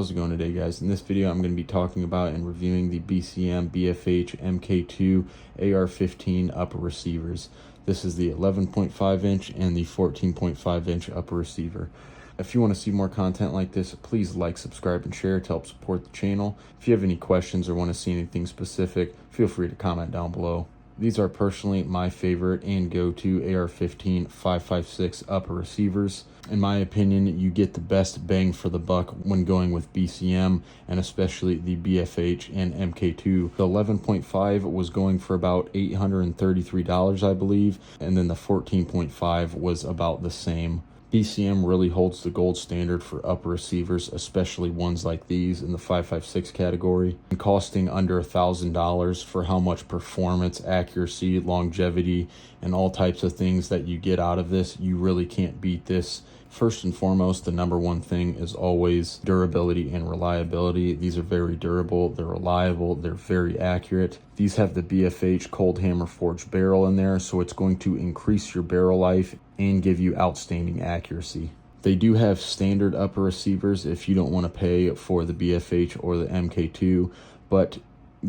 How's it going today, guys? In this video, I'm going to be talking about and reviewing the BCM BFH MK2 AR15 upper receivers. This is the 11.5 inch and the 14.5 inch upper receiver. If you want to see more content like this, please like, subscribe, and share to help support the channel. If you have any questions or want to see anything specific, feel free to comment down below. These are personally my favorite and go-to AR15 5.56 upper receivers. In my opinion, you get the best bang for the buck when going with BCM, and especially the BFH and MK2. The 11.5 was going for about $833, I believe, and then the 14.5 was about the same. BCM really holds the gold standard for upper receivers, especially ones like these in the 5.56 category, and costing under $1,000 for how much performance, accuracy, longevity, and all types of things that you get out of this. You really can't beat this. First and foremost, the number one thing is always durability and reliability. These are very durable, they're reliable, they're very accurate. These have the BFH cold hammer forged barrel in there, so it's going to increase your barrel life and give you outstanding accuracy. They do have standard upper receivers if you don't want to pay for the BFH or the MK2, but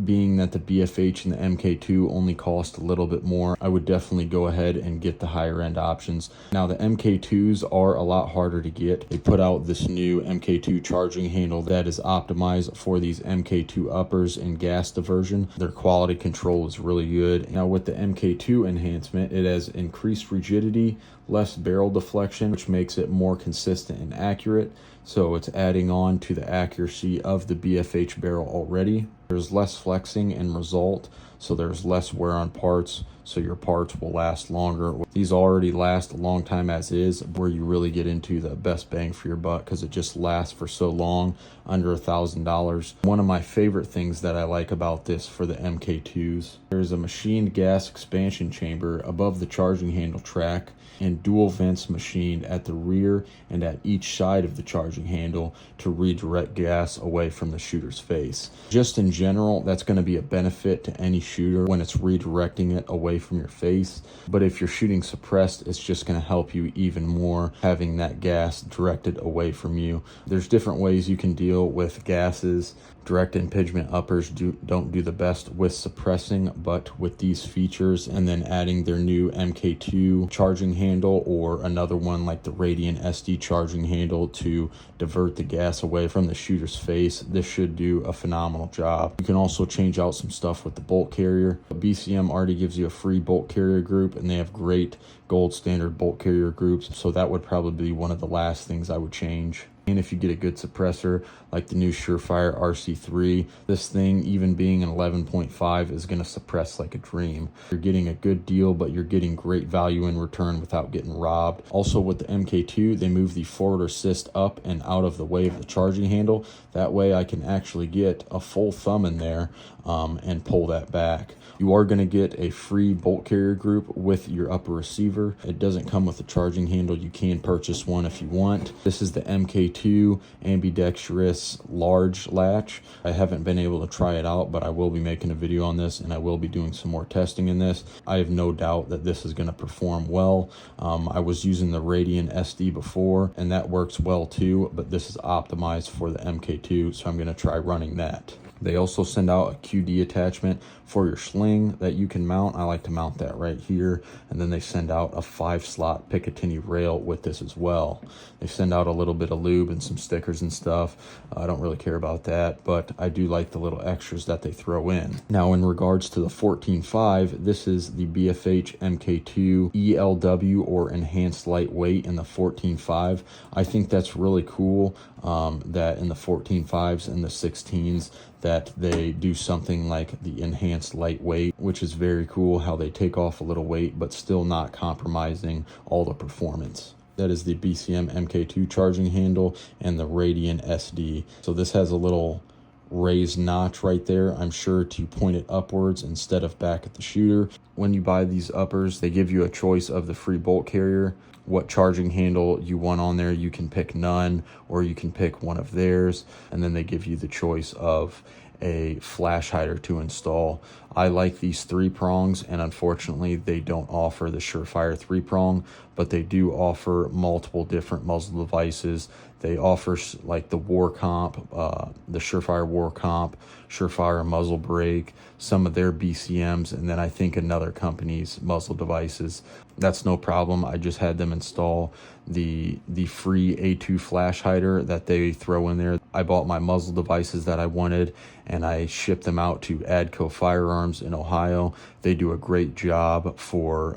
being that the BFH and the MK2 only cost a little bit more, I would definitely go ahead and get the higher end options. Now the MK2s are a lot harder to get. They put out this new MK2 charging handle that is optimized for these MK2 uppers and gas diversion. Their quality control is really good. Now with the MK2 enhancement, it has increased rigidity, less barrel deflection, which makes it more consistent and accurate. So it's adding on to the accuracy of the BFH barrel already. There's less flexing and result, so there's less wear on parts, so your parts will last longer. These already last a long time as is, where you really get into the best bang for your buck because it just lasts for so long, under $1,000. One of my favorite things that I like about this for the MK2s, there's a machined gas expansion chamber above the charging handle track and dual vents machined at the rear and at each side of the charging handle to redirect gas away from the shooter's face. Just in general, that's going to be a benefit to any shooter when it's redirecting it away from your face. But if you're shooting suppressed, it's just going to help you even more having that gas directed away from you. There's different ways you can deal with gases. Direct impingement uppers don't do the best with suppressing, but with these features and then adding their new MK2 charging handle or another one like the Radiant SD charging handle to divert the gas away from the shooter's face, this should do a phenomenal job. You can also change out some stuff with the bolt carrier. BCM already gives you a free bolt carrier group, and they have great gold standard bolt carrier groups, so that would probably be one of the last things I would change. And if you get a good suppressor like the new Surefire RC3, this thing, even being an 11.5, is going to suppress like a dream. You're getting a good deal, but you're getting great value in return without getting robbed. Also with the MK2, they move the forward assist up and out of the way of the charging handle. That way I can actually get a full thumb in there and pull that back. You are going to get a free bolt carrier group with your upper receiver. It doesn't come with a charging handle. You can purchase one if you want. This is the MK2 ambidextrous large latch. I haven't been able to try it out, but I will be making a video on this and I will be doing some more testing in this. I have no doubt that this is going to perform well. I was using the Radiant SD before and that works well too, but this is optimized for the MK2, so I'm going to try running that. They also send out a QD attachment for your sling that you can mount. I like to mount that right here. And then they send out a 5-slot Picatinny rail with this as well. They send out a little bit of lube and some stickers and stuff. I don't really care about that, but I do like the little extras that they throw in. Now, in regards to the 14.5, this is the BFH MK2 ELW, or Enhanced Lightweight, in the 14.5. I think that's really cool that in the 14.5s and the 16s, that they do something like the enhanced lightweight, which is very cool how they take off a little weight but still not compromising all the performance. That is the BCM MK2 charging handle and the Radiant SD. So this has a little raised notch right there, I'm sure, to point it upwards instead of back at the shooter. When you buy these uppers, they give you a choice of the free bolt carrier, what charging handle you want on there. You can pick none, or you can pick one of theirs, and then they give you the choice of a flash hider to install. I like these 3-prongs, and unfortunately they don't offer the Surefire 3-prong, but they do offer multiple different muzzle devices They offer like the War Comp, the Surefire War Comp, Surefire muzzle brake, some of their BCMs, and then I think another company's muzzle devices. That's no problem. I just had them install the free A2 flash hider that they throw in there. I bought my muzzle devices that I wanted, and I shipped them out to Adco Firearms in Ohio. They do a great job for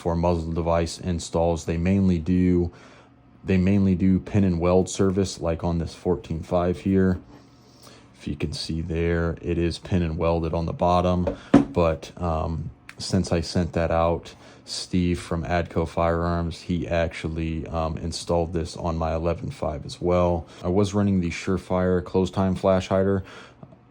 muzzle device installs. They mainly do pin and weld service, like on this 14.5 here. If you can see there, it is pin and welded on the bottom, but since I sent that out, Steve from Adco Firearms, he actually installed this on my 11.5 as well. I was running the Surefire close time flash hider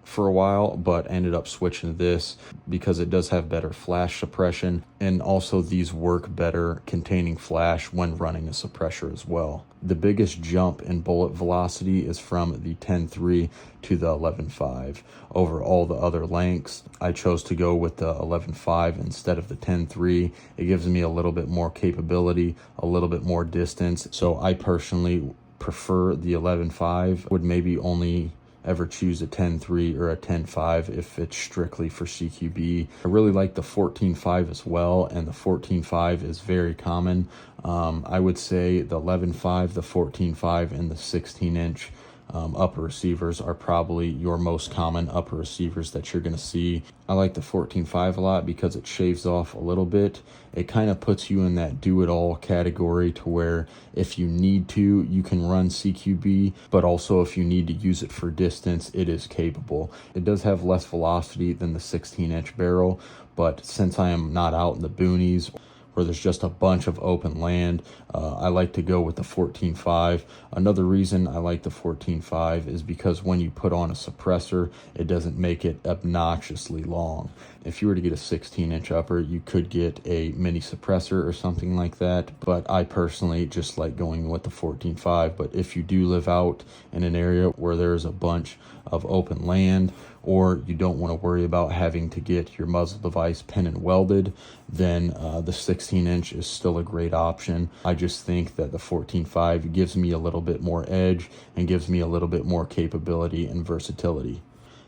for a while, but ended up switching to this because it does have better flash suppression, and also these work better containing flash when running a suppressor as well. The biggest jump in bullet velocity is from the 10.3 to the 11.5. Over all the other lengths, I chose to go with the 11.5 instead of the 10.3. It gives me a little bit more capability, a little bit more distance, so I personally prefer the 11.5. Would maybe only ever choose a 10.3 or a 10.5 if it's strictly for CQB. I really like the 14.5 as well, and the 14.5 is very common. I would say the 11.5, the 14.5, and the 16-inch upper receivers are probably your most common upper receivers that you're going to see. I like the 14.5 a lot because it shaves off a little bit. It kind of puts you in that do-it-all category, to where if you need to, you can run CQB, but also if you need to use it for distance, it is capable. It does have less velocity than the 16-inch barrel, but since I am not out in the boonies where there's just a bunch of open land, I like to go with the 14.5. Another reason I like the 14.5 is because when you put on a suppressor, it doesn't make it obnoxiously long. If you were to get a 16-inch upper, you could get a mini suppressor or something like that, but I personally just like going with the 14.5. But if you do live out in an area where there's a bunch of open land, or you don't want to worry about having to get your muzzle device pin and welded, then the 16-inch is still a great option. I just think that the 14.5 gives me a little bit more edge and gives me a little bit more capability and versatility.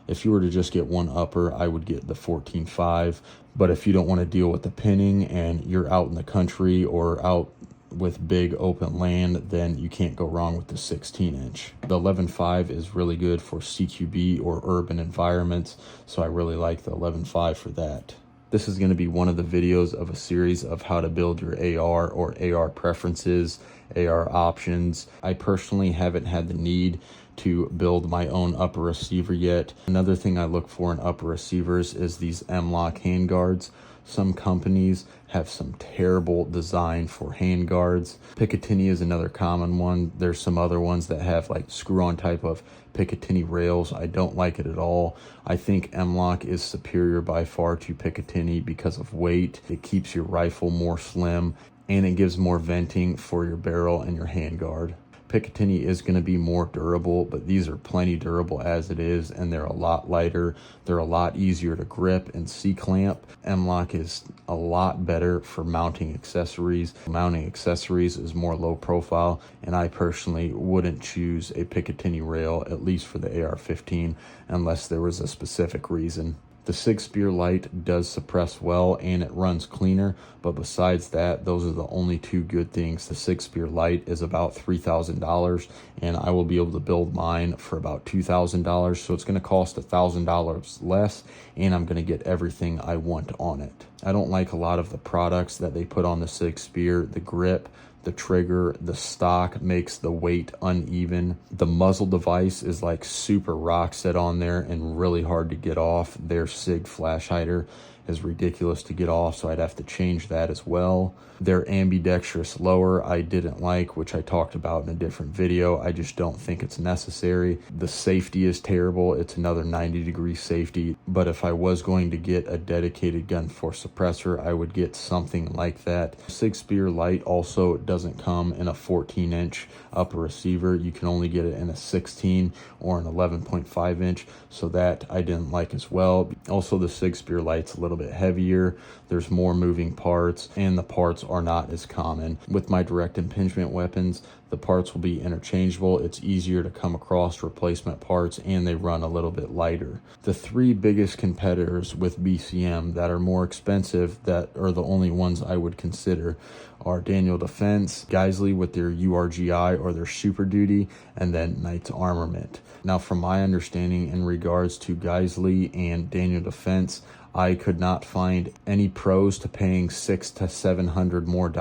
If you were to just get one upper, I would get the 14.5, but if you don't want to deal with the pinning and you're out in the country or out with big open land, then you can't go wrong with the 16-inch. The 11.5 is really good for CQB or urban environments, so I really like the 11.5 for that. This is going to be one of the videos of a series of how to build your AR or AR preferences, AR options. I personally haven't had the need to build my own upper receiver yet. Another thing I look for in upper receivers is these M-LOK handguards. Some companies have some terrible design for handguards. Picatinny is another common one. There's some other ones that have like screw-on type of Picatinny rails. I don't like it at all. I think M-LOK is superior by far to Picatinny because of weight. It keeps your rifle more slim, and it gives more venting for your barrel and your handguard. Picatinny is going to be more durable, but these are plenty durable as it is, and they're a lot lighter. They're a lot easier to grip and C-clamp. M-LOK is a lot better for mounting accessories. Mounting accessories is more low profile, and I personally wouldn't choose a Picatinny rail, at least for the AR-15, unless there was a specific reason. The SIG SPEAR LT does suppress well and it runs cleaner, but besides that, those are the only two good things. The SIG SPEAR LT is about $3,000, and I will be able to build mine for about $2,000, so it's going to cost $1,000 less, and I'm going to get everything I want on it. I don't like a lot of the products that they put on the SIG SPEAR. The grip, the trigger, the stock makes the weight uneven. The muzzle device is like super rock set on there and really hard to get off. Their SIG flash hider is ridiculous to get off, so I'd have to change that as well. Their ambidextrous lower I didn't like, which I talked about in a different video. I just don't think it's necessary. The safety is terrible. It's another 90-degree safety, but if I was going to get a dedicated gun for suppressor, I would get something like that. SIG SPEAR LT also doesn't come in a 14-inch upper receiver. You can only get it in a 16 or an 11.5 inch, so that I didn't like as well. Also, the SIG SPEAR LT's a little little bit heavier, there's more moving parts, and the parts are not as common. With my direct impingement weapons, the parts will be interchangeable. It's easier to come across replacement parts, and they run a little bit lighter. The three biggest competitors with BCM that are more expensive, that are the only ones I would consider, are Daniel Defense, Geissele with their URGI or their Super Duty, and then Knights Armament. Now, from my understanding in regards to Geissele and Daniel Defense, I could not find any pros to paying $600 to $700 more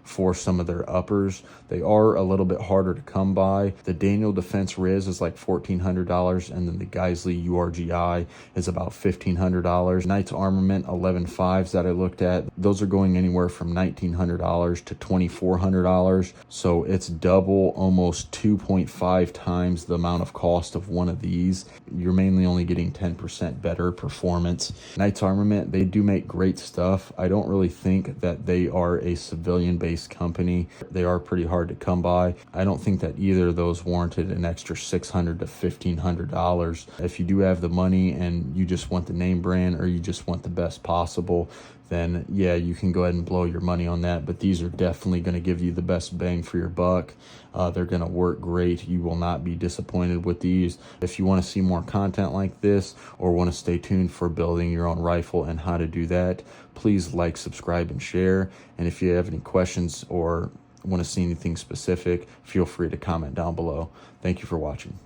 for some of their uppers. They are a little bit harder to come by. The Daniel Defense Riz is like $1,400, and then the Geissele URGI is about $1,500. Knights Armament 11.5s that I looked at, those are going anywhere from $1,900 to $2,400. So it's double, almost 2.5 times the amount of cost of one of these. You're mainly only getting 10% better performance. Knights Armament, they do make great stuff. I don't really think that they are a civilian-based company. They are pretty hard to come by. I don't think that either of those warranted an extra $600 to $1,500. If you do have the money and you just want the name brand, or you just want the best possible, then yeah, you can go ahead and blow your money on that. But these are definitely going to give you the best bang for your buck. They're going to work great. You will not be disappointed with these. If you want to see more content like this, or want to stay tuned for building your own rifle and how to do that, please like, subscribe, and share. And if you have any questions or want to see anything specific, feel free to comment down below. Thank you for watching.